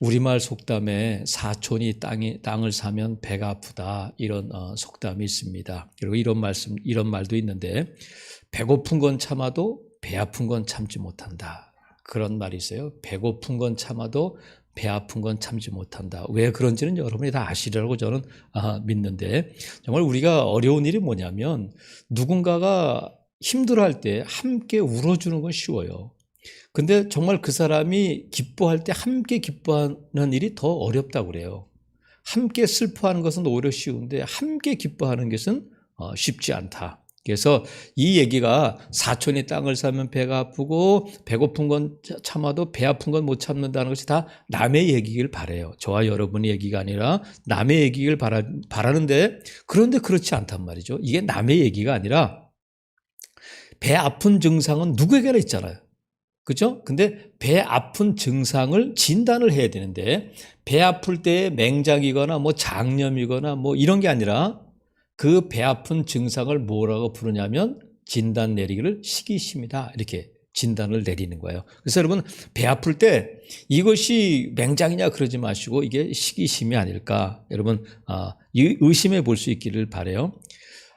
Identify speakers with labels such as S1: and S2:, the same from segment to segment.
S1: 우리말 속담에 사촌이 땅을 사면 배가 아프다 이런 속담이 있습니다. 그리고 이런 말도 있는데 배고픈 건 참아도 배 아픈 건 참지 못한다. 그런 말이 있어요. 배고픈 건 참아도 배 아픈 건 참지 못한다. 왜 그런지는 여러분이 다 아시리라고 저는 믿는데, 정말 우리가 어려운 일이 뭐냐면 누군가가 힘들어할 때 함께 울어주는 건 쉬워요. 근데 정말 그 사람이 기뻐할 때 함께 기뻐하는 일이 더 어렵다고 그래요. 함께 슬퍼하는 것은 오히려 쉬운데 함께 기뻐하는 것은 쉽지 않다. 그래서 이 얘기가 사촌이 땅을 사면 배가 아프고 배고픈 건 참아도 배 아픈 건 못 참는다는 것이 다 남의 얘기길 바라요. 저와 여러분의 얘기가 아니라 남의 얘기를 바라는데, 그런데 그렇지 않단 말이죠. 이게 남의 얘기가 아니라 배 아픈 증상은 누구에게나 있잖아요. 그죠? 근데 배 아픈 증상을 진단을 해야 되는데, 배 아플 때 맹장이거나 뭐 장염이거나 뭐 이런 게 아니라 그 배 아픈 증상을 뭐라고 부르냐면 진단 내리기를 시기심이다. 이렇게 진단을 내리는 거예요. 그래서 여러분, 배 아플 때 이것이 맹장이냐 그러지 마시고 이게 시기심이 아닐까, 여러분 의심해 볼 수 있기를 바라요.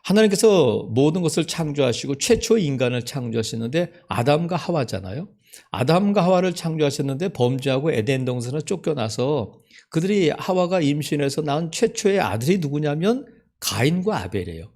S1: 하나님께서 모든 것을 창조하시고 최초의 인간을 창조하셨는데 아담과 하와잖아요. 아담과 하와를 창조하셨는데 범죄하고 에덴 동산을 쫓겨나서 그들이, 하와가 임신해서 낳은 최초의 아들이 누구냐면 가인과 아벨이에요.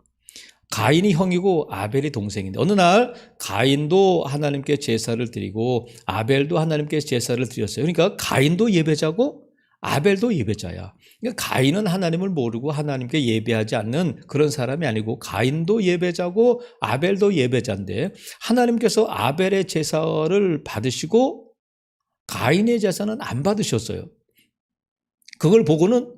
S1: 가인이 형이고 아벨이 동생인데, 어느 날 가인도 하나님께 제사를 드리고 아벨도 하나님께 제사를 드렸어요. 그러니까 가인도 예배자고 아벨도 예배자야. 그러니까 가인은 하나님을 모르고 하나님께 예배하지 않는 그런 사람이 아니고, 가인도 예배자고 아벨도 예배자인데 하나님께서 아벨의 제사를 받으시고 가인의 제사는 안 받으셨어요. 그걸 보고는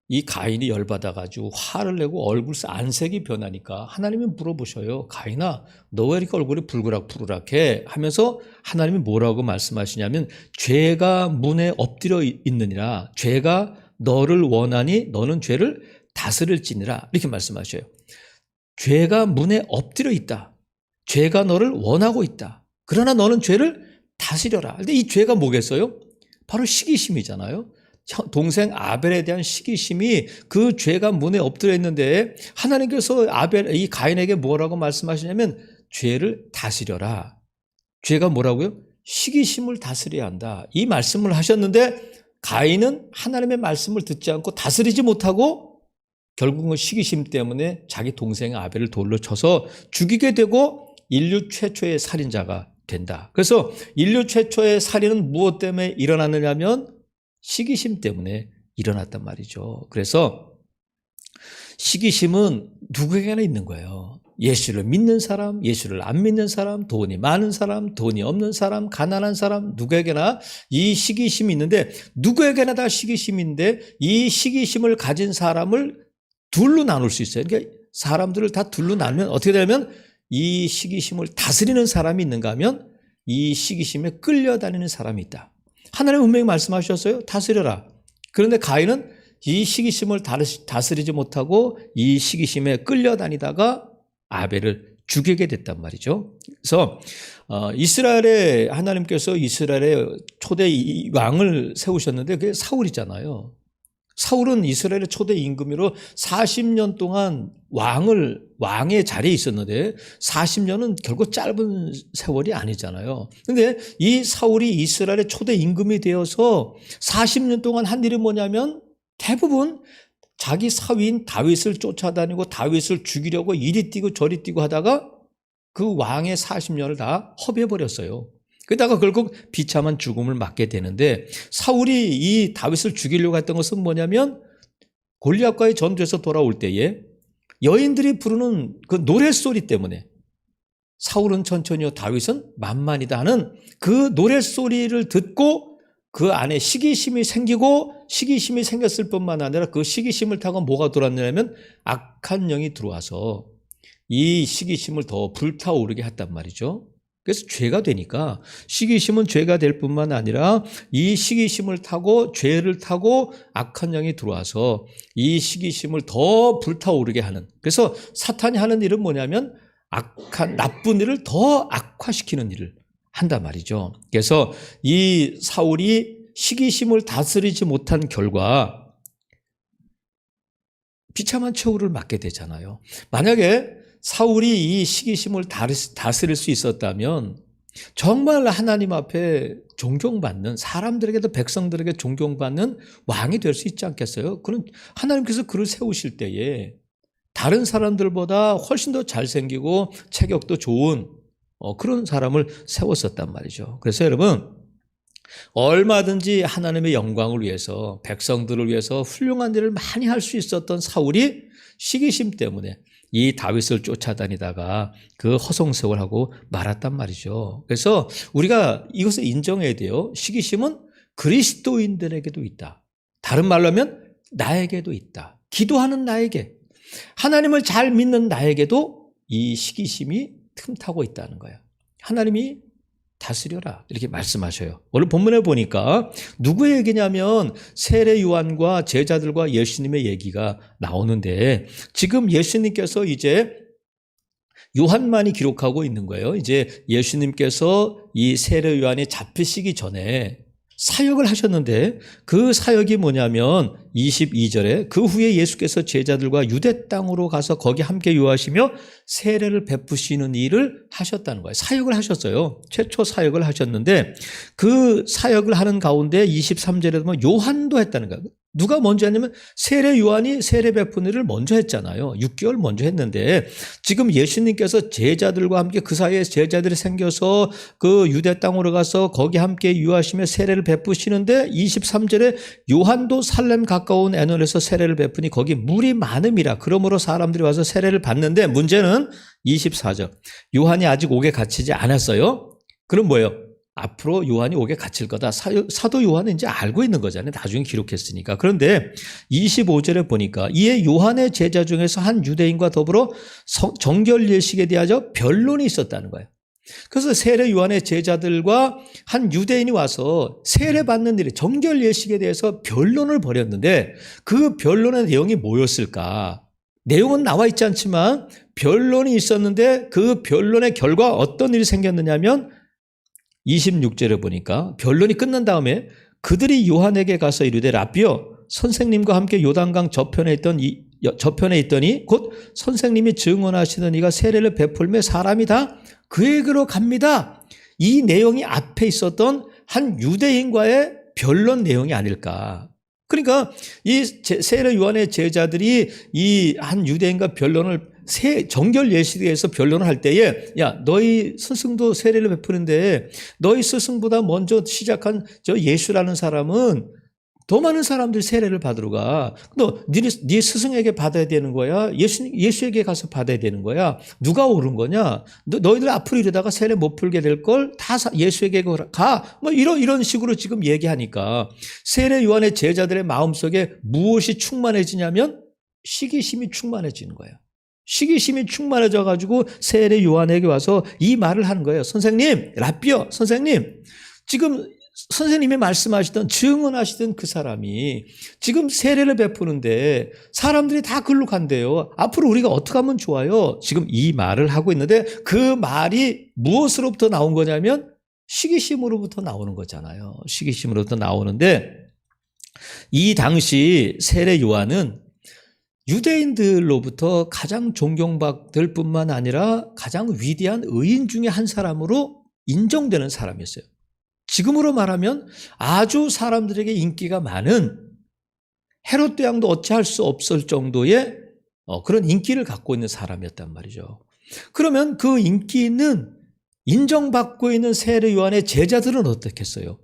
S1: 이 가인이 열받아가지고 화를 내고 얼굴 안색이 변하니까 하나님이 물어보셔요. 가인아, 너 왜 이렇게 얼굴이 붉으락푸르락해? 하면서 하나님이 뭐라고 말씀하시냐면, 죄가 문에 엎드려 있느니라. 죄가 너를 원하니 너는 죄를 다스릴지니라. 이렇게 말씀하셔요. 죄가 문에 엎드려 있다. 죄가 너를 원하고 있다. 그러나 너는 죄를 다스려라. 근데 이 죄가 뭐겠어요? 바로 시기심이잖아요. 동생 아벨에 대한 시기심이 그 죄가 문에 엎드려 있는데, 하나님께서 이 가인에게 뭐라고 말씀하시냐면 죄를 다스려라. 죄가 뭐라고요? 시기심을 다스려야 한다. 이 말씀을 하셨는데 가인은 하나님의 말씀을 듣지 않고 다스리지 못하고 결국은 시기심 때문에 자기 동생 아벨을 돌로 쳐서 죽이게 되고 인류 최초의 살인자가 된다. 그래서 인류 최초의 살인은 무엇 때문에 일어났느냐면 시기심 때문에 일어났단 말이죠. 그래서 시기심은 누구에게나 있는 거예요. 예수를 믿는 사람, 예수를 안 믿는 사람, 돈이 많은 사람, 돈이 없는 사람, 가난한 사람, 누구에게나 이 시기심이 있는데, 누구에게나 다 시기심인데 이 시기심을 가진 사람을 둘로 나눌 수 있어요. 그러니까 사람들을 다 둘로 나누면 어떻게 되냐면, 이 시기심을 다스리는 사람이 있는가 하면 이 시기심에 끌려다니는 사람이 있다. 하나님 분명히 말씀하셨어요. 다스려라. 그런데 가인은 이 시기심을 다스리지 못하고 이 시기심에 끌려다니다가 아벨을 죽이게 됐단 말이죠. 그래서 이스라엘에, 하나님께서 이스라엘의 초대 왕을 세우셨는데 그게 사울이잖아요. 사울은 이스라엘의 초대 임금으로 40년 동안 왕의 자리에 있었는데 40년은 결국 짧은 세월이 아니잖아요. 근데 이 사울이 이스라엘의 초대 임금이 되어서 40년 동안 한 일이 뭐냐면, 대부분 자기 사위인 다윗을 쫓아다니고 다윗을 죽이려고 이리 뛰고 저리 뛰고 하다가 그 왕의 40년을 다 허비해버렸어요. 그러다가 결국 비참한 죽음을 맞게 되는데, 사울이 이 다윗을 죽이려고 했던 것은 뭐냐면, 골리앗과의 전투에서 돌아올 때에 여인들이 부르는 그 노랫소리 때문에 사울은 천천히요 다윗은 만만이다 하는 그 노랫소리를 듣고 그 안에 시기심이 생기고, 시기심이 생겼을 뿐만 아니라 그 시기심을 타고 뭐가 들어왔냐면 악한 영이 들어와서 이 시기심을 더 불타오르게 했단 말이죠. 그래서 죄가 되니까, 시기심은 죄가 될 뿐만 아니라 이 시기심을 타고 죄를 타고 악한 영이 들어와서 이 시기심을 더 불타오르게 하는, 그래서 사탄이 하는 일은 뭐냐면 나쁜 일을 더 악화시키는 일을 한단 말이죠. 그래서 이 사울이 시기심을 다스리지 못한 결과 비참한 처우를 맞게 되잖아요. 만약에 사울이 이 시기심을 다스릴 수 있었다면 정말 하나님 앞에 존경받는, 사람들에게도 백성들에게 존경받는 왕이 될 수 있지 않겠어요? 그런 하나님께서 그를 세우실 때에 다른 사람들보다 훨씬 더 잘생기고 체격도 좋은 그런 사람을 세웠었단 말이죠. 그래서 여러분, 얼마든지 하나님의 영광을 위해서, 백성들을 위해서 훌륭한 일을 많이 할 수 있었던 사울이 시기심 때문에 이 다윗을 쫓아다니다가 그 허송세월 하고 말았단 말이죠. 그래서 우리가 이것을 인정해야 돼요. 시기심은 그리스도인들에게도 있다. 다른 말로 하면 나에게도 있다. 기도하는 나에게, 하나님을 잘 믿는 나에게도 이 시기심이 틈타고 있다는 거예요. 하나님이 다스려라 이렇게 말씀하셔요. 오늘 본문에 보니까 누구의 얘기냐면 세례 요한과 제자들과 예수님의 얘기가 나오는데, 지금 예수님께서 이제 요한만이 기록하고 있는 거예요. 이제 예수님께서 이 세례 요한이 잡히시기 전에 사역을 하셨는데, 그 사역이 뭐냐면 22절에 그 후에 예수께서 제자들과 유대 땅으로 가서 거기 함께 유하시며 세례를 베푸시는 일을 하셨다는 거예요. 사역을 하셨어요. 최초 사역을 하셨는데, 그 사역을 하는 가운데 23절에 보면 요한도 했다는 거예요. 누가 먼저 했냐면 세례 요한이 세례 베푸는 일을 먼저 했잖아요. 6개월 먼저 했는데, 지금 예수님께서 제자들과 함께 그 사이에 제자들이 생겨서 그 유대 땅으로 가서 거기 함께 유하시며 세례를 베푸시는데, 23절에 요한도 살렘 가까운 애논에서 세례를 베푸니 거기 물이 많음이라. 그러므로 사람들이 와서 세례를 받는데, 문제는 24절 요한이 아직 옥에 갇히지 않았어요. 그럼 뭐예요? 앞으로 요한이 옥에 갇힐 거다. 사도 요한은 이제 알고 있는 거잖아요. 나중에 기록했으니까. 그런데 25절에 보니까 이에 요한의 제자 중에서 한 유대인과 더불어 정결 예식에 대하여 변론이 있었다는 거예요. 그래서 세례 요한의 제자들과 한 유대인이 와서 세례 받는 일에 정결 예식에 대해서 변론을 벌였는데, 그 변론의 내용이 뭐였을까? 내용은 나와 있지 않지만 변론이 있었는데, 그 변론의 결과 어떤 일이 생겼느냐면 26절에 보니까 변론이 끝난 다음에 그들이 요한에게 가서 이르되 라삐여, 선생님과 함께 요단강 저편에 있더니 곧 선생님이 증언하시는 이가 세례를 베풀매 사람이 다 그에게로 갑니다. 이 내용이 앞에 있었던 한 유대인과의 변론 내용이 아닐까. 그러니까 이 세례 요한의 제자들이 이 한 유대인과 변론을 정결 예식에 대해서 변론을 할 때에, 야, 너희 스승도 세례를 베푸는데 너희 스승보다 먼저 시작한 저 예수라는 사람은 더 많은 사람들이 세례를 받으러 가. 너 네 스승에게 받아야 되는 거야? 예수에게 가서 받아야 되는 거야? 누가 옳은 거냐? 너희들 앞으로 이러다가 세례 못 풀게 될 걸 다 예수에게 가. 뭐 이런 식으로 지금 얘기하니까 세례 요한의 제자들의 마음속에 무엇이 충만해지냐면 시기심이 충만해지는 거예요. 시기심이 충만해져 가지고 세례 요한에게 와서 이 말을 하는 거예요. 선생님, 라삐여, 선생님, 지금 선생님이 말씀하시던, 증언하시던 그 사람이 지금 세례를 베푸는데 사람들이 다 글로 간대요. 앞으로 우리가 어떻게 하면 좋아요? 지금 이 말을 하고 있는데, 그 말이 무엇으로부터 나온 거냐면 시기심으로부터 나오는 거잖아요. 시기심으로부터 나오는데, 이 당시 세례 요한은 유대인들로부터 가장 존경받을 뿐만 아니라 가장 위대한 의인 중에 한 사람으로 인정되는 사람이었어요. 지금으로 말하면 아주 사람들에게 인기가 많은, 헤롯 대왕도 어찌할 수 없을 정도의 그런 인기를 갖고 있는 사람이었단 말이죠. 그러면 그 인기 있는, 인정받고 있는 세례 요한의 제자들은 어떻겠어요?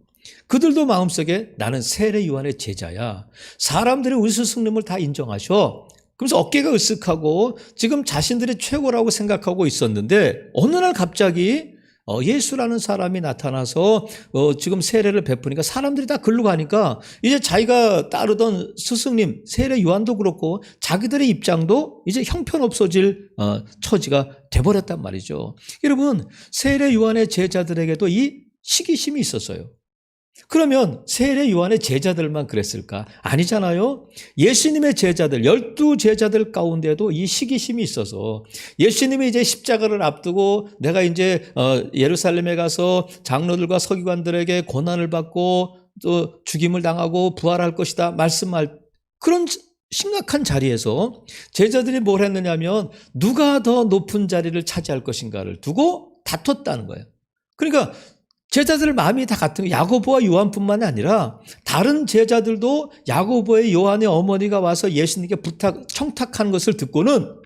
S1: 그들도 마음속에 나는 세례 요한의 제자야. 사람들이 우리 스승님을 다 인정하셔. 그래서 어깨가 으쓱하고 지금 자신들이 최고라고 생각하고 있었는데, 어느 날 갑자기 예수라는 사람이 나타나서 지금 세례를 베푸니까 사람들이 다 글로 가니까 이제 자기가 따르던 스승님 세례 요한도 그렇고 자기들의 입장도 이제 형편없어질 처지가 돼버렸단 말이죠. 여러분, 세례 요한의 제자들에게도 이 시기심이 있었어요. 그러면 세례 요한의 제자들만 그랬을까? 아니잖아요. 예수님의 제자들, 12제자들 가운데도 이 시기심이 있어서, 예수님이 이제 십자가를 앞두고 내가 이제 예루살렘에 가서 장로들과 서기관들에게 고난을 받고 또 죽임을 당하고 부활할 것이다 말씀할 그런 심각한 자리에서 제자들이 뭘 했느냐면 누가 더 높은 자리를 차지할 것인가를 두고 다퉜다는 거예요. 그러니까 제자들 마음이 다 같은 거예요. 야고보와 요한뿐만 아니라 다른 제자들도 야고보의 요한의 어머니가 와서 예수님께 청탁하는 것을 듣고는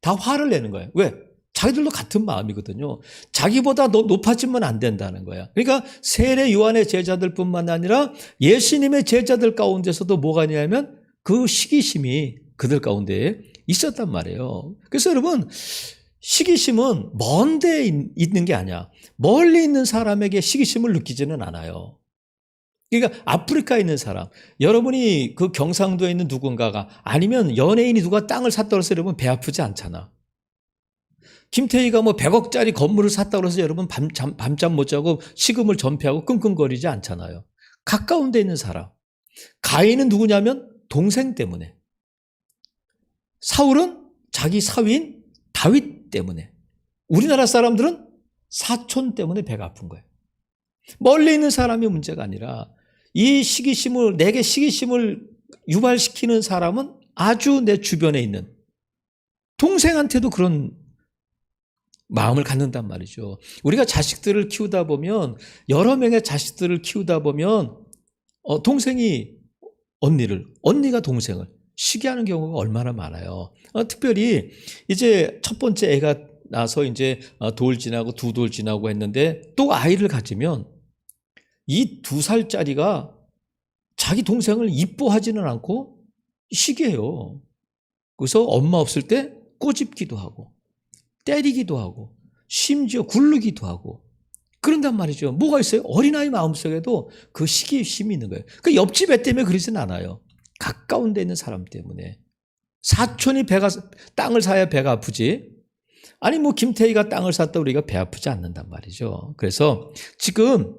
S1: 다 화를 내는 거예요. 왜? 자기들도 같은 마음이거든요. 자기보다 높아지면 안 된다는 거야. 그러니까 세례 요한의 제자들뿐만 아니라 예수님의 제자들 가운데서도 뭐가 있냐면 그 시기심이 그들 가운데 있었단 말이에요. 그래서 여러분, 시기심은 먼 데에 있는 게 아니야. 멀리 있는 사람에게 시기심을 느끼지는 않아요. 그러니까 아프리카에 있는 사람, 여러분이 그 경상도에 있는 누군가가 아니면 연예인이 누가 땅을 샀다고 해서 여러분 배 아프지 않잖아. 김태희가 뭐 100억짜리 건물을 샀다고 해서 여러분 밤잠 못 자고 식음을 전폐하고 끙끙거리지 않잖아요. 가까운 데 있는 사람. 가인은 누구냐면 동생 때문에. 사울은 자기 사위인 다윗 때문에. 우리나라 사람들은 사촌 때문에 배가 아픈 거예요. 멀리 있는 사람이 문제가 아니라 이 시기심을, 내게 시기심을 유발시키는 사람은 아주 내 주변에 있는 동생한테도 그런 마음을 갖는단 말이죠. 우리가 자식들을 키우다 보면, 여러 명의 자식들을 키우다 보면 동생이 언니를, 언니가 동생을 시기하는 경우가 얼마나 많아요. 특별히 이제 첫 번째 애가 나서 이제 돌 지나고 두 돌 지나고 했는데 또 아이를 가지면 이 2살짜리가 자기 동생을 이뻐하지는 않고 시기해요. 그래서 엄마 없을 때 꼬집기도 하고 때리기도 하고 심지어 굴르기도 하고 그런단 말이죠. 뭐가 있어요? 어린아이 마음속에도 그 시기심이 있는 거예요. 그 옆집 애 때문에 그러진 않아요. 가까운 데 있는 사람 때문에. 사촌이 땅을 사야 배가 아프지. 아니 뭐 김태희가 땅을 샀다 우리가 배 아프지 않는단 말이죠. 그래서 지금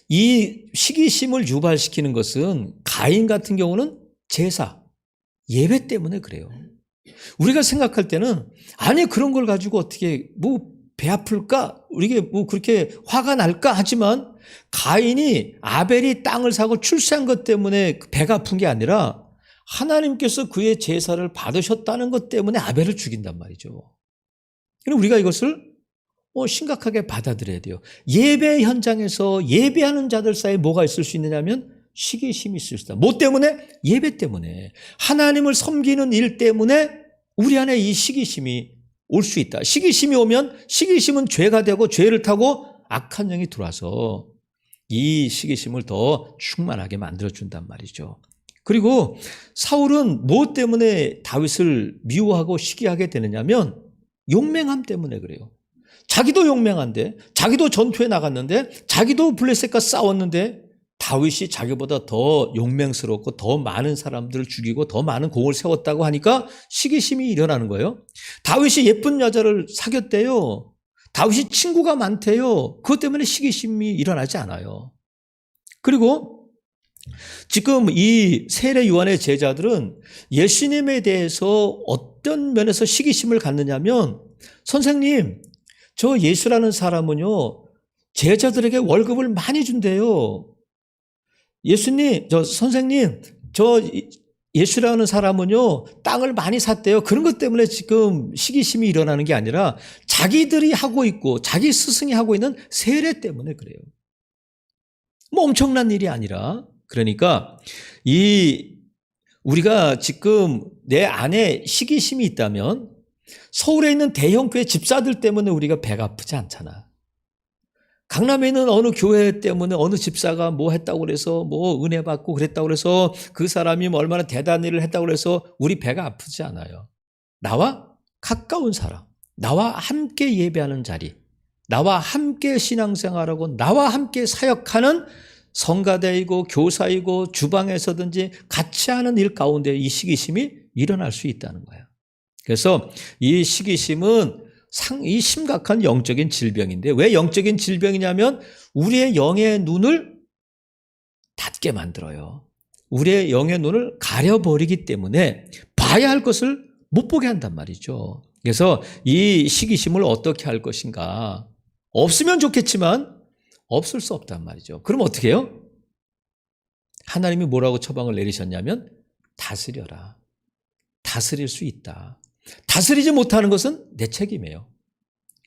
S1: 이 시기심을 유발시키는 것은 가인 같은 경우는 제사, 예배 때문에 그래요. 우리가 생각할 때는 아니 그런 걸 가지고 어떻게 뭐 배 아플까? 우리게 뭐 그렇게 화가 날까? 하지만 가인이 아벨이 땅을 사고 출세한 것 때문에 배가 아픈 게 아니라 하나님께서 그의 제사를 받으셨다는 것 때문에 아벨을 죽인단 말이죠. 그럼 우리가 이것을 심각하게 받아들여야 돼요. 예배 현장에서 예배하는 자들 사이에 뭐가 있을 수 있느냐면 시기심이 있을 수 있다. 뭐 때문에? 예배 때문에. 하나님을 섬기는 일 때문에 우리 안에 이 시기심이 올 수 있다. 시기심이 오면 시기심은 죄가 되고 죄를 타고 악한 영이 들어와서 이 시기심을 더 충만하게 만들어준단 말이죠. 그리고 사울은 뭐 때문에 다윗을 미워하고 시기하게 되느냐면 용맹함 때문에 그래요. 자기도 용맹한데, 자기도 전투에 나갔는데, 자기도 블레셋과 싸웠는데 다윗이 자기보다 더 용맹스럽고 더 많은 사람들을 죽이고 더 많은 공을 세웠다고 하니까 시기심이 일어나는 거예요. 다윗이 예쁜 여자를 사귀었대요. 다윗이 친구가 많대요. 그것 때문에 시기심이 일어나지 않아요. 그리고 지금 이 세례 요한의 제자들은 예수님에 대해서 어떤 면에서 시기심을 갖느냐면 선생님, 저 예수라는 사람은요 제자들에게 월급을 많이 준대요. 예수님, 선생님, 저 예수라는 사람은요 땅을 많이 샀대요. 그런 것 때문에 지금 시기심이 일어나는 게 아니라 자기들이 하고 있고 자기 스승이 하고 있는 세례 때문에 그래요. 뭐 엄청난 일이 아니라. 그러니까 우리가 지금 내 안에 시기심이 있다면 서울에 있는 대형 교회 집사들 때문에 우리가 배가 아프지 않잖아. 강남에 있는 어느 교회 때문에 어느 집사가 뭐 했다고 그래서 뭐 은혜 받고 그랬다고 그래서 그 사람이 뭐 얼마나 대단한 일을 했다고 그래서 우리 배가 아프지 않아요. 나와 가까운 사람, 나와 함께 예배하는 자리, 나와 함께 신앙생활하고 나와 함께 사역하는 성가대이고 교사이고 주방에서든지 같이 하는 일 가운데 이 시기심이 일어날 수 있다는 거예요. 그래서 이 시기심은 이 심각한 영적인 질병인데 왜 영적인 질병이냐면 우리의 영의 눈을 닫게 만들어요. 우리의 영의 눈을 가려버리기 때문에 봐야 할 것을 못 보게 한단 말이죠. 그래서 이 시기심을 어떻게 할 것인가. 없으면 좋겠지만 없을 수 없단 말이죠. 그럼 어떻게 해요? 하나님이 뭐라고 처방을 내리셨냐면 다스려라. 다스릴 수 있다. 다스리지 못하는 것은 내 책임이에요.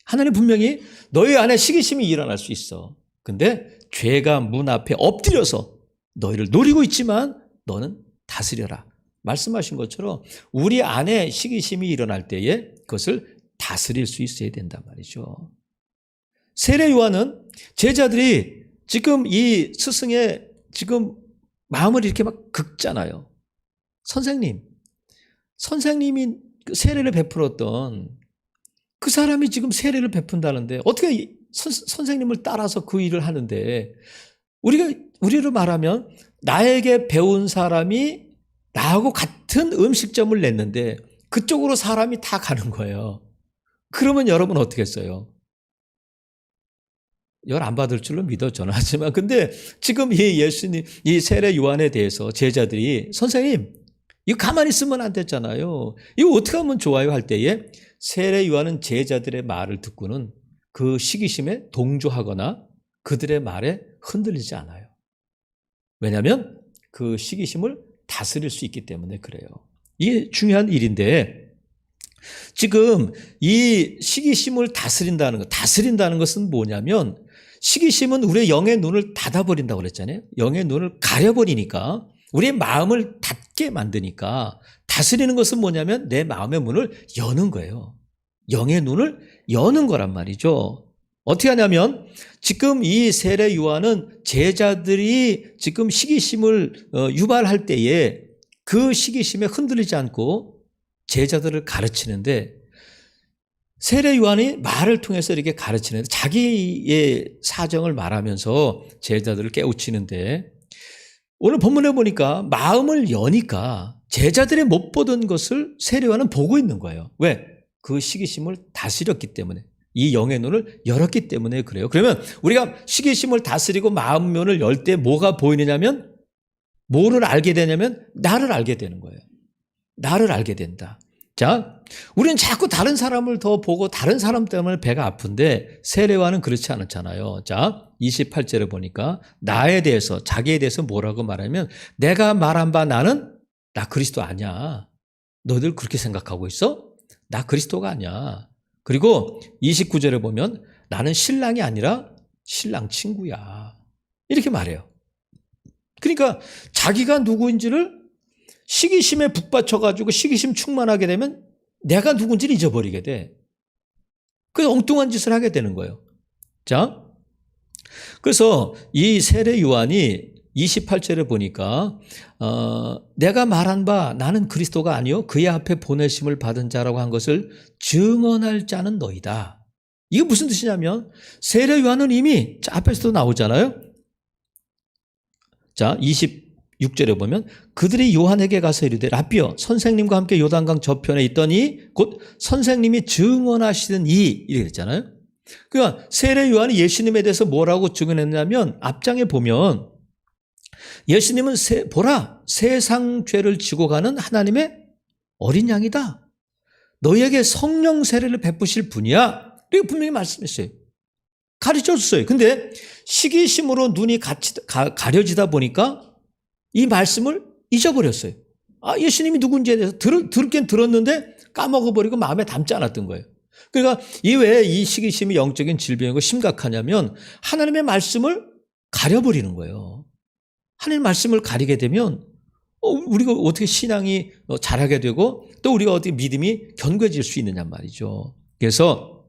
S1: 하나님 분명히 너희 안에 시기심이 일어날 수 있어. 근데 죄가 문 앞에 엎드려서 너희를 노리고 있지만 너는 다스려라. 말씀하신 것처럼 우리 안에 시기심이 일어날 때에 그것을 다스릴 수 있어야 된단 말이죠. 세례 요한은 제자들이 지금 이 스승의 지금 마음을 이렇게 막 긁잖아요. 선생님이 세례를 베풀었던 그 사람이 지금 세례를 베푼다는데 어떻게 선생님을 따라서 그 일을 하는데 우리로 말하면 나에게 배운 사람이 나하고 같은 음식점을 냈는데 그쪽으로 사람이 다 가는 거예요. 그러면 여러분 어떻게 했어요? 열 안 받을 줄로 믿어 저는 하지만 근데 지금 이 세례 요한에 대해서 제자들이 선생님 이거 가만히 있으면 안 됐잖아요. 이거 어떻게 하면 좋아요 할 때에 세례 요한은 제자들의 말을 듣고는 그 시기심에 동조하거나 그들의 말에 흔들리지 않아요. 왜냐하면 그 시기심을 다스릴 수 있기 때문에 그래요. 이게 중요한 일인데 지금 이 시기심을 다스린다는 것은 뭐냐면 시기심은 우리의 영의 눈을 닫아버린다고 그랬잖아요. 영의 눈을 가려버리니까 우리의 마음을 닫게 만드니까 다스리는 것은 뭐냐면 내 마음의 문을 여는 거예요. 영의 눈을 여는 거란 말이죠. 어떻게 하냐면 지금 이 세례 요한은 제자들이 지금 시기심을 유발할 때에 그 시기심에 흔들리지 않고 제자들을 가르치는데 세례 요한이 말을 통해서 이렇게 가르치는데 자기의 사정을 말하면서 제자들을 깨우치는데 오늘 본문에 보니까 마음을 여니까 제자들이 못 보던 것을 세례 요한은 보고 있는 거예요. 왜? 그 시기심을 다스렸기 때문에. 이 영의 눈을 열었기 때문에 그래요. 그러면 우리가 시기심을 다스리고 마음문을 열 때 뭐가 보이느냐면 뭐를 알게 되냐면 나를 알게 되는 거예요. 나를 알게 된다. 자, 우리는 자꾸 다른 사람을 더 보고 다른 사람 때문에 배가 아픈데 세례 요한은 그렇지 않았잖아요. 자, 28절에 보니까 나에 대해서 자기에 대해서 뭐라고 말하면 내가 말한 바 나는 나 그리스도 아니야. 너희들 그렇게 생각하고 있어? 나 그리스도가 아니야. 그리고 29절에 보면 나는 신랑이 아니라 신랑 친구야. 이렇게 말해요. 그러니까 자기가 누구인지를 시기심에 북받쳐가지고 시기심 충만하게 되면 내가 누군지를 잊어버리게 돼. 그래서 엉뚱한 짓을 하게 되는 거예요. 자, 그래서 이 세례 요한이 28절에 보니까 내가 말한 바 나는 그리스도가 아니요 그의 앞에 보내심을 받은 자라고 한 것을 증언할 자는 너희다. 이게 무슨 뜻이냐면 세례 요한은 이미 앞에서도 나오잖아요. 자, 26절에 보면 그들이 요한에게 가서 이르되 라삐어 선생님과 함께 요단강 저편에 있더니 곧 선생님이 증언하시는 이렇게 했잖아요. 그러니까 세례 요한이 예수님에 대해서 뭐라고 증언했냐면 앞장에 보면 예수님은 보라 세상 죄를 지고 가는 하나님의 어린 양이다. 너희에게 성령 세례를 베푸실 분이야. 이렇게 분명히 말씀했어요. 가르쳐줬어요. 근데 시기심으로 눈이 가려지다 보니까 이 말씀을 잊어버렸어요. 예수님이 누군지에 대해서 들었긴 들었는데 까먹어버리고 마음에 담지 않았던 거예요. 그러니까 왜 이 시기심이 영적인 질병이고 심각하냐면 하나님의 말씀을 가려버리는 거예요. 하나님의 말씀을 가리게 되면 우리가 어떻게 신앙이 자라게 되고 또 우리가 어떻게 믿음이 견고해질 수 있느냐 말이죠. 그래서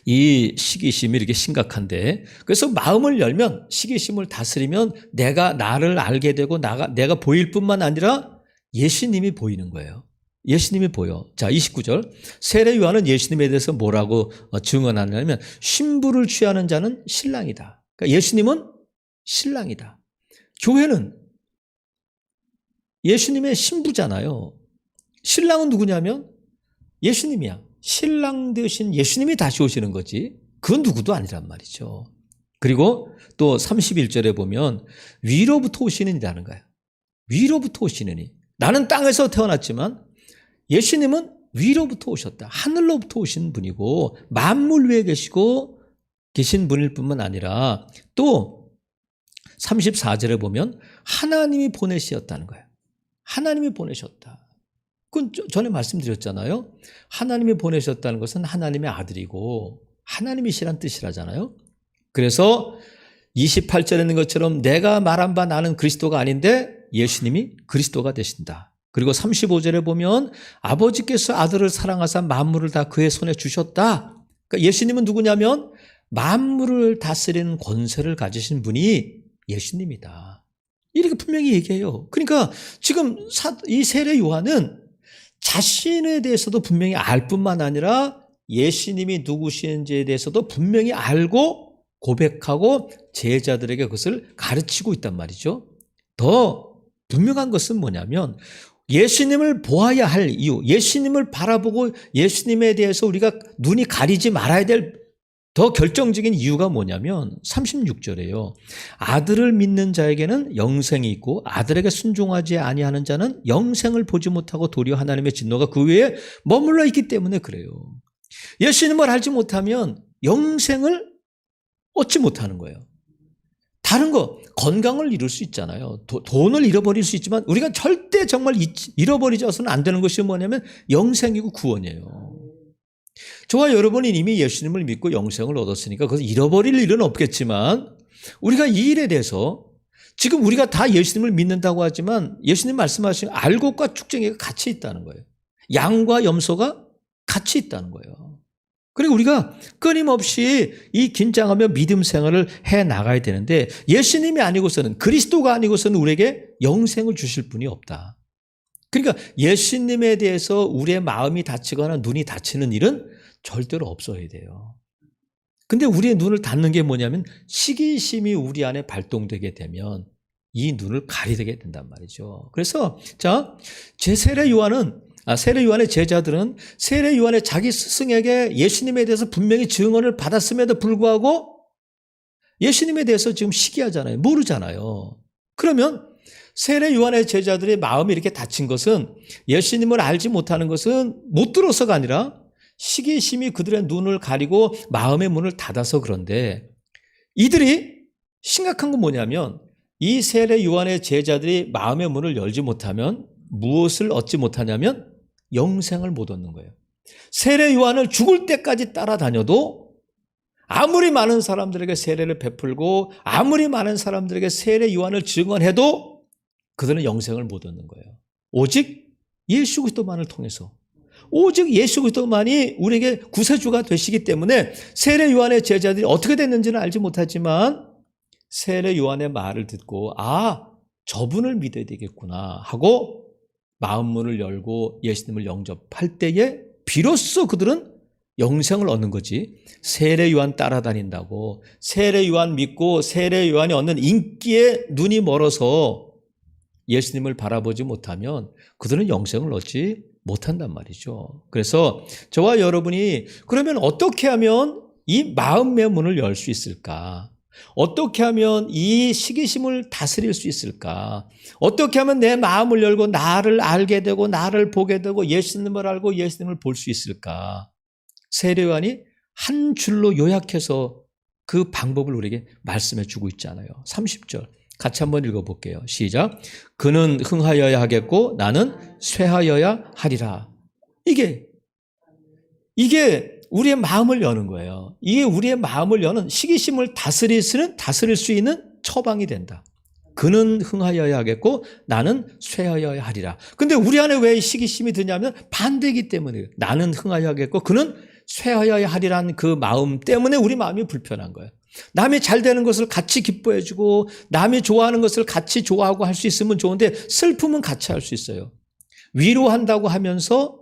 S1: 이 시기심이 이렇게 심각한데 그래서 마음을 열면 시기심을 다스리면 나를 알게 되고 내가 보일 뿐만 아니라 예수님이 보이는 거예요. 예수님이 보여. 자, 29절 세례 요한은 예수님에 대해서 뭐라고 증언하냐면 신부를 취하는 자는 신랑이다. 그러니까 예수님은 신랑이다. 교회는 예수님의 신부잖아요. 신랑은 누구냐면 예수님이야. 신랑 되신 예수님이 다시 오시는 거지 그건 누구도 아니란 말이죠. 그리고 또 31절에 보면 위로부터 오시는 이라는 거예요. 위로부터 오시는 이. 나는 땅에서 태어났지만 예수님은 위로부터 오셨다. 하늘로부터 오신 분이고 만물 위에 계신 분일 뿐만 아니라 또 34절에 보면 하나님이 보내셨다는 거예요. 하나님이 보내셨다. 그건 전에 말씀드렸잖아요. 하나님이 보내셨다는 것은 하나님의 아들이고 하나님이시란 뜻이라잖아요. 그래서 28절에 있는 것처럼 내가 말한 바 나는 그리스도가 아닌데 예수님이 그리스도가 되신다. 그리고 35절에 보면 아버지께서 아들을 사랑하사 만물을 다 그의 손에 주셨다. 그러니까 예수님은 누구냐면 만물을 다스리는 권세를 가지신 분이 예수님이다. 이렇게 분명히 얘기해요. 그러니까 지금 이 세례 요한은 자신에 대해서도 분명히 알 뿐만 아니라 예수님이 누구신지에 대해서도 분명히 알고 고백하고 제자들에게 그것을 가르치고 있단 말이죠. 더 분명한 것은 뭐냐면 예수님을 보아야 할 이유, 예수님을 바라보고 예수님에 대해서 우리가 눈이 가리지 말아야 될 더 결정적인 이유가 뭐냐면 36절이에요. 아들을 믿는 자에게는 영생이 있고 아들에게 순종하지 아니하는 자는 영생을 보지 못하고 도리어 하나님의 진노가 그 위에 머물러 있기 때문에 그래요. 예수님을 알지 못하면 영생을 얻지 못하는 거예요. 다른 거 건강을 잃을 수 있잖아요. 돈을 잃어버릴 수 있지만 우리가 절대 정말 잃어버리져서는 안 되는 것이 뭐냐면 영생이고 구원이에요. 저와 여러분이 이미 예수님을 믿고 영생을 얻었으니까 그것을 잃어버릴 일은 없겠지만 우리가 이 일에 대해서 지금 우리가 다 예수님을 믿는다고 하지만 예수님 말씀하신 알곡과 쭉쟁이가 같이 있다는 거예요. 양과 염소가 같이 있다는 거예요. 그리고 우리가 끊임없이 이 긴장하며 믿음 생활을 해 나가야 되는데 예수님이 아니고서는 그리스도가 아니고서는 우리에게 영생을 주실 분이 없다. 그러니까 예수님에 대해서 우리의 마음이 다치거나 눈이 다치는 일은 절대로 없어야 돼요. 근데 우리의 눈을 닫는 게 뭐냐면 시기심이 우리 안에 발동되게 되면 이 눈을 가리게 된단 말이죠. 그래서 세례 요한의 제자들은 세례 요한의 자기 스승에게 예수님에 대해서 분명히 증언을 받았음에도 불구하고 예수님에 대해서 지금 시기하잖아요. 모르잖아요. 그러면 세례 요한의 제자들의 마음이 이렇게 닫힌 것은 예수님을 알지 못하는 것은 못 들어서가 아니라 시기심이 그들의 눈을 가리고 마음의 문을 닫아서 그런데 이들이 심각한 건 뭐냐면 이 세례 요한의 제자들이 마음의 문을 열지 못하면 무엇을 얻지 못하냐면 영생을 못 얻는 거예요. 세례 요한을 죽을 때까지 따라다녀도 아무리 많은 사람들에게 세례를 베풀고 아무리 많은 사람들에게 세례 요한을 증언해도 그들은 영생을 못 얻는 거예요. 오직 예수 그리스도만을 통해서 오직 예수 그리스도만이 우리에게 구세주가 되시기 때문에 세례 요한의 제자들이 어떻게 됐는지는 알지 못하지만 세례 요한의 말을 듣고 저분을 믿어야 되겠구나 하고 마음문을 열고 예수님을 영접할 때에 비로소 그들은 영생을 얻는 거지. 세례 요한 따라다닌다고 세례 요한 믿고 세례 요한이 얻는 인기에 눈이 멀어서 예수님을 바라보지 못하면 그들은 영생을 얻지 못한단 말이죠. 그래서 저와 여러분이 그러면 어떻게 하면 이 마음의 문을 열 수 있을까? 어떻게 하면 이 시기심을 다스릴 수 있을까? 어떻게 하면 내 마음을 열고 나를 알게 되고 나를 보게 되고 예수님을 알고 예수님을 볼 수 있을까? 세례 요한이 한 줄로 요약해서 그 방법을 우리에게 말씀해 주고 있잖아요. 30절 같이 한번 읽어볼게요. 시작. 그는 흥하여야 하겠고 나는 쇠하여야 하리라. 이게 우리의 마음을 여는 거예요. 이게 우리의 마음을 여는 시기심을 다스릴 수 있는 처방이 된다. 그는 흥하여야 하겠고 나는 쇠하여야 하리라. 근데 우리 안에 왜 시기심이 드냐면 반대이기 때문에 나는 흥하여야 하겠고 그는 쇠하여야 하리라는 그 마음 때문에 우리 마음이 불편한 거예요. 남이 잘 되는 것을 같이 기뻐해주고 남이 좋아하는 것을 같이 좋아하고 할 수 있으면 좋은데 슬픔은 같이 할 수 있어요. 위로한다고 하면서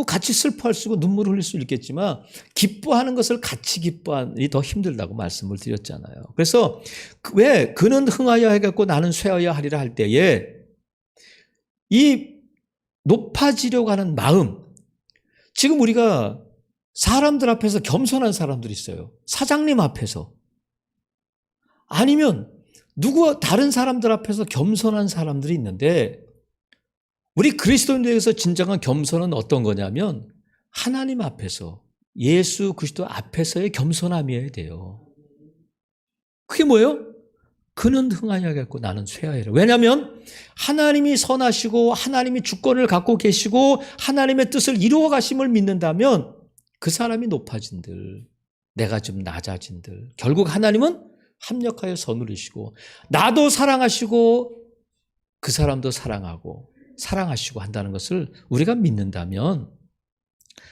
S1: 같이 슬퍼할 수 있고 눈물을 흘릴 수 있겠지만 기뻐하는 것을 같이 기뻐하니 더 힘들다고 말씀을 드렸잖아요. 그래서 왜 그는 흥하여야 하겠고 나는 쇠하여야 하리라 할 때에 이 높아지려고 하는 마음, 지금 우리가 사람들 앞에서 겸손한 사람들이 있어요. 사장님 앞에서. 아니면 다른 사람들 앞에서 겸손한 사람들이 있는데 우리 그리스도인들에게서 진정한 겸손은 어떤 거냐면 하나님 앞에서 예수 그리스도 앞에서의 겸손함이어야 돼요. 그게 뭐예요? 그는 흥하여야겠고 나는 쇠하여라. 왜냐하면 하나님이 선하시고 하나님이 주권을 갖고 계시고 하나님의 뜻을 이루어 가심을 믿는다면 그 사람이 높아진들, 내가 좀 낮아진들, 결국 하나님은 합력하여 선으리시고 나도 사랑하시고 그 사람도 사랑하시고 한다는 것을 우리가 믿는다면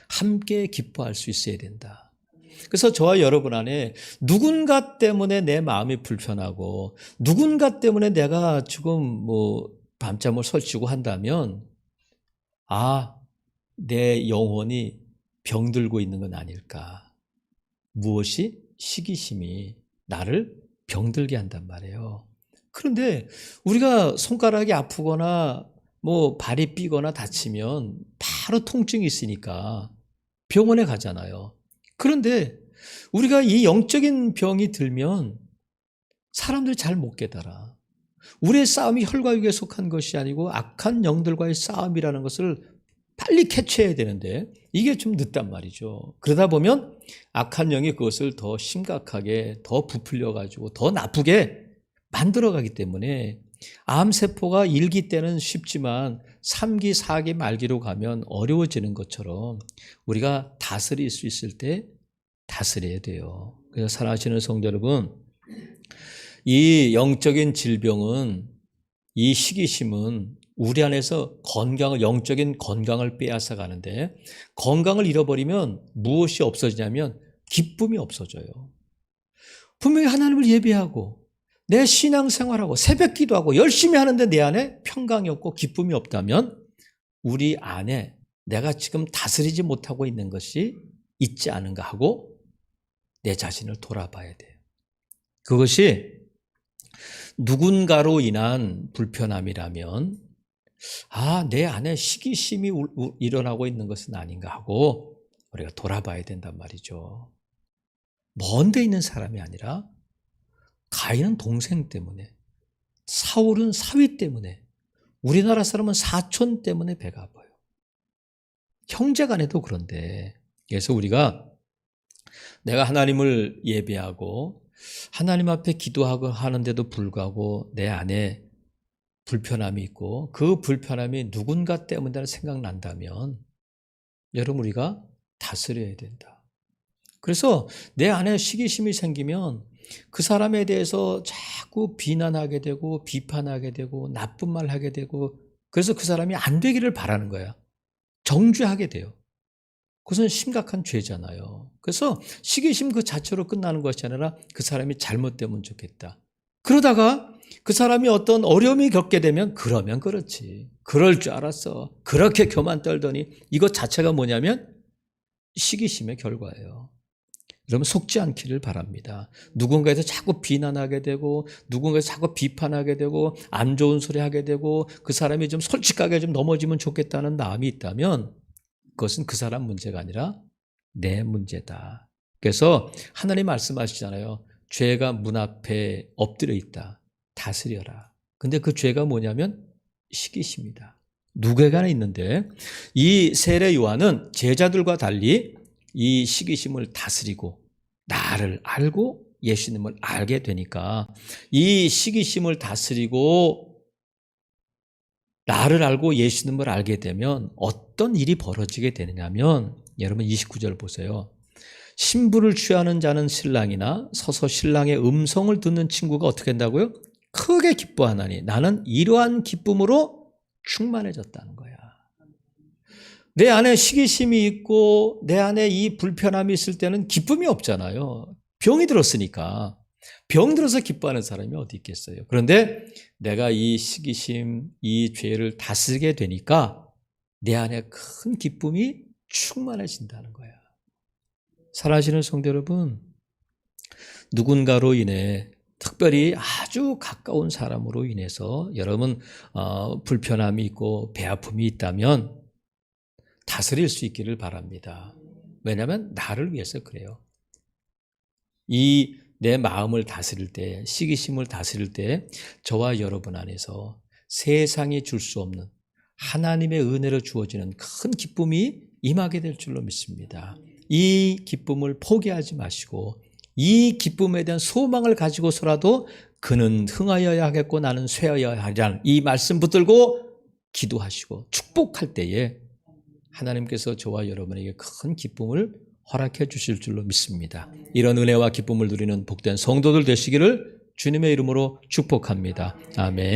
S1: 함께 기뻐할 수 있어야 된다. 그래서 저와 여러분 안에 누군가 때문에 내 마음이 불편하고 누군가 때문에 내가 지금 밤잠을 설치고 한다면 내 영혼이 병들고 있는 건 아닐까. 무엇이? 시기심이 나를 병들게 한단 말이에요. 그런데 우리가 손가락이 아프거나 발이 삐거나 다치면 바로 통증이 있으니까 병원에 가잖아요. 그런데 우리가 이 영적인 병이 들면 사람들이 잘 못 깨달아. 우리의 싸움이 혈과 육에 속한 것이 아니고 악한 영들과의 싸움이라는 것을 빨리 캐치해야 되는데 이게 좀 늦단 말이죠. 그러다 보면 악한 영이 그것을 더 심각하게 더 부풀려가지고 더 나쁘게 만들어가기 때문에 암세포가 1기 때는 쉽지만 3기, 4기 말기로 가면 어려워지는 것처럼 우리가 다스릴 수 있을 때 다스려야 돼요. 그래서 사랑하시는 성도 여러분, 이 영적인 질병은, 이 시기심은 우리 안에서 영적인 건강을 빼앗아 가는데, 건강을 잃어버리면 무엇이 없어지냐면 기쁨이 없어져요. 분명히 하나님을 예배하고 내 신앙생활하고 새벽 기도하고 열심히 하는데 내 안에 평강이 없고 기쁨이 없다면 우리 안에 내가 지금 다스리지 못하고 있는 것이 있지 않은가 하고 내 자신을 돌아봐야 돼요. 그것이 누군가로 인한 불편함이라면 내 안에 시기심이 일어나고 있는 것은 아닌가 하고 우리가 돌아봐야 된단 말이죠. 먼데 있는 사람이 아니라 가인은 동생 때문에, 사울은 사위 때문에, 우리나라 사람은 사촌 때문에 배가 아파요. 형제 간에도 그런데, 그래서 우리가 내가 하나님을 예배하고 하나님 앞에 기도하고 하는데도 불구하고 내 안에 불편함이 있고 그 불편함이 누군가 때문에 생각난다면 여러분 우리가 다스려야 된다. 그래서 내 안에 시기심이 생기면 그 사람에 대해서 자꾸 비난하게 되고 비판하게 되고 나쁜 말 하게 되고 그래서 그 사람이 안 되기를 바라는 거야. 정죄하게 돼요. 그것은 심각한 죄잖아요. 그래서 시기심 그 자체로 끝나는 것이 아니라 그 사람이 잘못되면 좋겠다. 그러다가 그 사람이 어떤 어려움이 겪게 되면 그러면 그렇지. 그럴 줄 알았어. 그렇게 교만 떨더니 이것 자체가 뭐냐면 시기심의 결과예요. 여러분 속지 않기를 바랍니다. 누군가에서 자꾸 비난하게 되고 누군가에서 자꾸 비판하게 되고 안 좋은 소리 하게 되고 그 사람이 좀 솔직하게 좀 넘어지면 좋겠다는 마음이 있다면 그것은 그 사람 문제가 아니라 내 문제다. 그래서 하나님 말씀하시잖아요. 죄가 문 앞에 엎드려 있다. 다스려라. 근데 그 죄가 뭐냐면 시기심이다. 누구에게나 있는데 이 세례 요한은 제자들과 달리 이 시기심을 다스리고 나를 알고 예수님을 알게 되니까 이 시기심을 다스리고 나를 알고 예수님을 알게 되면 어떤 일이 벌어지게 되느냐면 여러분 29절 보세요. 신부를 취하는 자는 신랑이나 서서 신랑의 음성을 듣는 친구가 어떻게 한다고요? 크게 기뻐하나니 나는 이러한 기쁨으로 충만해졌다는 거야. 내 안에 시기심이 있고 내 안에 이 불편함이 있을 때는 기쁨이 없잖아요. 병이 들었으니까. 병 들어서 기뻐하는 사람이 어디 있겠어요. 그런데 내가 이 시기심, 이 죄를 다스리게 되니까 내 안에 큰 기쁨이 충만해진다는 거야. 사랑하시는 성도 여러분, 누군가로 인해 특별히 아주 가까운 사람으로 인해서 여러분 불편함이 있고 배 아픔이 있다면 다스릴 수 있기를 바랍니다. 왜냐하면 나를 위해서 그래요. 이 내 마음을 다스릴 때, 시기심을 다스릴 때 저와 여러분 안에서 세상이 줄 수 없는 하나님의 은혜로 주어지는 큰 기쁨이 임하게 될 줄로 믿습니다. 이 기쁨을 포기하지 마시고 이 기쁨에 대한 소망을 가지고서라도 그는 흥하여야 하겠고 나는 쇠하여야 하리라는 이 말씀 붙들고 기도하시고 축복할 때에 하나님께서 저와 여러분에게 큰 기쁨을 허락해 주실 줄로 믿습니다. 이런 은혜와 기쁨을 누리는 복된 성도들 되시기를 주님의 이름으로 축복합니다. 아멘.